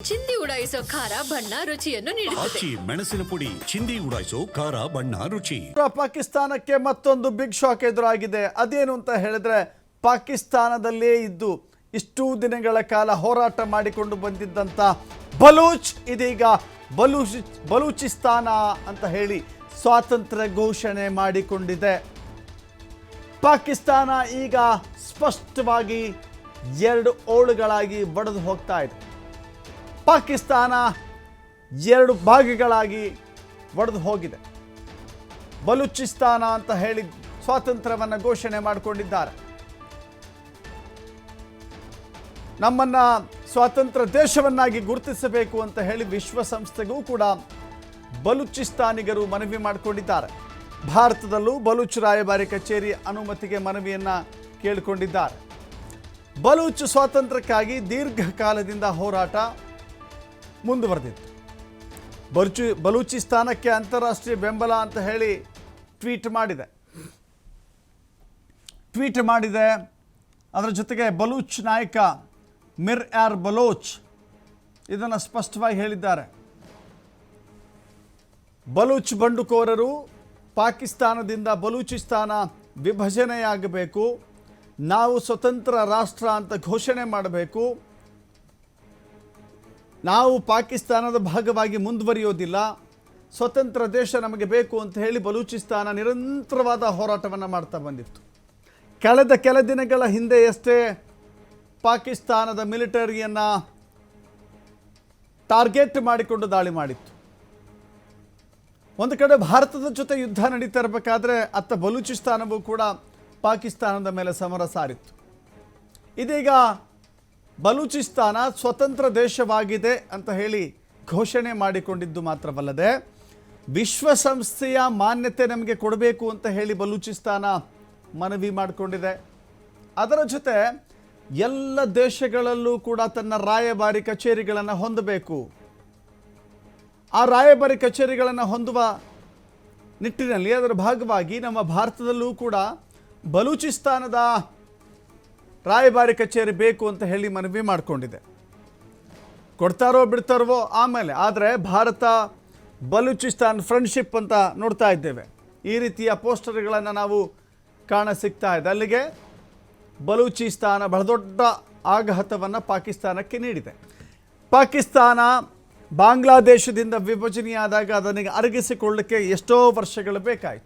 ಚಿಂದಿ ಉಡಾಯಿಸೋ ಖಾರ ಬಣ್ಣ ರುಚಿಯನ್ನು ನೀಡುತ್ತದೆ. ಆಚಿ ಮೆಣಸಿನ ಪುಡಿ ಚಿಂದಿ ಉಡಾಯಿಸೋ ಖಾರ ಬಣ್ಣ ರುಚಿ. ಪಾಕಿಸ್ತಾನಕ್ಕೆ ಮತ್ತೊಂದು ಬಿಗ್ ಶಾಕ್ ಎದುರಾಗಿದೆ. ಅದೇನು ಅಂತ ಹೇಳಿದ್ರೆ, ಪಾಕಿಸ್ತಾನದಲ್ಲೇ ಇದ್ದು ಇಷ್ಟು ದಿನಗಳ ಕಾಲ ಹೋರಾಟ ಮಾಡಿಕೊಂಡು ಬಂದಿದ್ದಂಥ ಬಲೂಚ್ ಇದೀಗ ಬಲೂಚಿಸ್ತಾನ ಅಂತ ಹೇಳಿ ಸ್ವಾತಂತ್ರ್ಯ ಘೋಷಣೆ ಮಾಡಿಕೊಂಡಿದೆ. ಪಾಕಿಸ್ತಾನ ಈಗ ಸ್ಪಷ್ಟವಾಗಿ ಎರಡು ಓಳುಗಳಾಗಿ ಒಡೆದು ಹೋಗ್ತಾ ಇದೆ. ಪಾಕಿಸ್ತಾನ ಎರಡು ಭಾಗಗಳಾಗಿ ಒಡೆದು ಹೋಗಿದೆ. ಬಲೂಚಿಸ್ತಾನ ಅಂತ ಹೇಳಿ ಸ್ವಾತಂತ್ರ್ಯವನ್ನು ಘೋಷಣೆ ಮಾಡಿಕೊಂಡಿದ್ದಾರೆ. ನಮ್ಮನ್ನು ಸ್ವಾತಂತ್ರ್ಯ ದೇಶವನ್ನಾಗಿ ಗುರುತಿಸಬೇಕು ಅಂತ ಹೇಳಿ ವಿಶ್ವಸಂಸ್ಥೆಗೂ ಕೂಡ ಬಲೂಚಿಸ್ತಾನಿಗರು ಮನವಿ ಮಾಡಿಕೊಂಡಿದ್ದಾರೆ. ಭಾರತದಲ್ಲೂ ಬಲೂಚ್ ರಾಯಭಾರಿ ಕಚೇರಿ ಅನುಮತಿಗೆ ಮನವಿಯನ್ನು ಕೇಳಿಕೊಂಡಿದ್ದಾರೆ. ಬಲೂಚ್ ಸ್ವಾತಂತ್ರ್ಯಕ್ಕಾಗಿ ದೀರ್ಘಕಾಲದಿಂದ ಹೋರಾಟ ಮುಂದುವರೆದಿತ್ತು. ಬಲೂಚಿಸ್ತಾನಕ್ಕೆ ಅಂತಾರಾಷ್ಟ್ರೀಯ ಬೆಂಬಲ ಅಂತ ಹೇಳಿ ಟ್ವೀಟ್ ಮಾಡಿದೆ. ಅದರ ಜೊತೆಗೆ ಬಲೂಚ್ ನಾಯಕ ಮಿರ್ ಯಾರ್ ಬಲೋಚ್ ಇದನ್ನು ಸ್ಪಷ್ಟವಾಗಿ ಹೇಳಿದ್ದಾರೆ. ಬಲೂಚ್ ಬಂಡುಕೋರರು ಪಾಕಿಸ್ತಾನದಿಂದ ಬಲೂಚಿಸ್ತಾನ ವಿಭಜನೆಯಾಗಬೇಕು, ನಾವು ಸ್ವತಂತ್ರ ರಾಷ್ಟ್ರ ಅಂತ ಘೋಷಣೆ ಮಾಡಬೇಕು, ನಾವು ಪಾಕಿಸ್ತಾನದ ಭಾಗವಾಗಿ ಮುಂದುವರಿಯೋದಿಲ್ಲ, ಸ್ವತಂತ್ರ ದೇಶ ನಮಗೆ ಬೇಕು ಅಂತ ಹೇಳಿ ಬಲೂಚಿಸ್ತಾನ ನಿರಂತರವಾದ ಹೋರಾಟವನ್ನು ಮಾಡ್ತಾ ಬಂದಿತ್ತು. ಕಳೆದ ಕೆಲ ದಿನಗಳ ಹಿಂದೆಯಷ್ಟೇ ಪಾಕಿಸ್ತಾನದ ಮಿಲಿಟರಿಯನ್ನು ಟಾರ್ಗೆಟ್ ಮಾಡಿಕೊಂಡು ದಾಳಿ ಮಾಡಿತ್ತು. ಒಂದು ಕಡೆ ಭಾರತದ ಜೊತೆ ಯುದ್ಧ ನಡೀತಾ ಇರಬೇಕಾದ್ರೆ ಅತ್ತ ಬಲೂಚಿಸ್ತಾನವೂ ಕೂಡ ಪಾಕಿಸ್ತಾನದ ಮೇಲೆ ಸಮರ ಸಾರಿತ್ತು. ಇದೀಗ ಬಲೂಚಿಸ್ತಾನ ಸ್ವತಂತ್ರ ದೇಶವಾಗಿದೆ ಅಂತ ಹೇಳಿ ಘೋಷಣೆ ಮಾಡಿಕೊಂಡಿದ್ದು ಮಾತ್ರವಲ್ಲದೆ ವಿಶ್ವಸಂಸ್ಥೆಯ ಮಾನ್ಯತೆ ನಮಗೆ ಕೊಡಬೇಕು ಅಂತ ಹೇಳಿ ಬಲೂಚಿಸ್ತಾನ ಮನವಿ ಮಾಡಿಕೊಂಡಿದೆ. ಅದರ ಜೊತೆ ಎಲ್ಲ ದೇಶಗಳಲ್ಲೂ ಕೂಡ ತನ್ನ ರಾಯಭಾರಿ ಕಚೇರಿಗಳನ್ನು ಹೊಂದಬೇಕು. ಆ ರಾಯಭಾರಿ ಕಚೇರಿಗಳನ್ನು ಹೊಂದುವ ನಿಟ್ಟಿನಲ್ಲಿ ಅದರ ಭಾಗವಾಗಿ ನಮ್ಮ ಭಾರತದಲ್ಲೂ ಕೂಡ ಬಲೂಚಿಸ್ತಾನದ ರಾಯಭಾರಿ ಕಚೇರಿ ಬೇಕು ಅಂತ ಹೇಳಿ ಮನವಿ ಮಾಡಿಕೊಂಡಿದೆ. ಕೊಡ್ತಾರೋ ಬಿಡ್ತಾರೋ ಆಮೇಲೆ, ಆದರೆ ಭಾರತ ಬಲೂಚಿಸ್ತಾನ್ ಫ್ರೆಂಡ್ಶಿಪ್ ಅಂತ ನೋಡ್ತಾ ಇದ್ದೇವೆ. ಈ ರೀತಿಯ ಪೋಸ್ಟರ್ಗಳನ್ನು ನಾವು ಕಾಣ ಸಿಗ್ತಾ ಇದೆ. ಅಲ್ಲಿಗೆ ಬಲೂಚಿಸ್ತಾನ ಬಹಳ ದೊಡ್ಡ ಆಘಾತವನ್ನು ಪಾಕಿಸ್ತಾನಕ್ಕೆ ನೀಡಿದೆ. ಪಾಕಿಸ್ತಾನ ಬಾಂಗ್ಲಾದೇಶದಿಂದ ವಿಭಜನೆಯಾದಾಗ ಅದನ್ನು ಅರಗಿಸಿಕೊಳ್ಳಲಿಕ್ಕೆ ಎಷ್ಟೋ ವರ್ಷಗಳು ಬೇಕಾಯಿತು.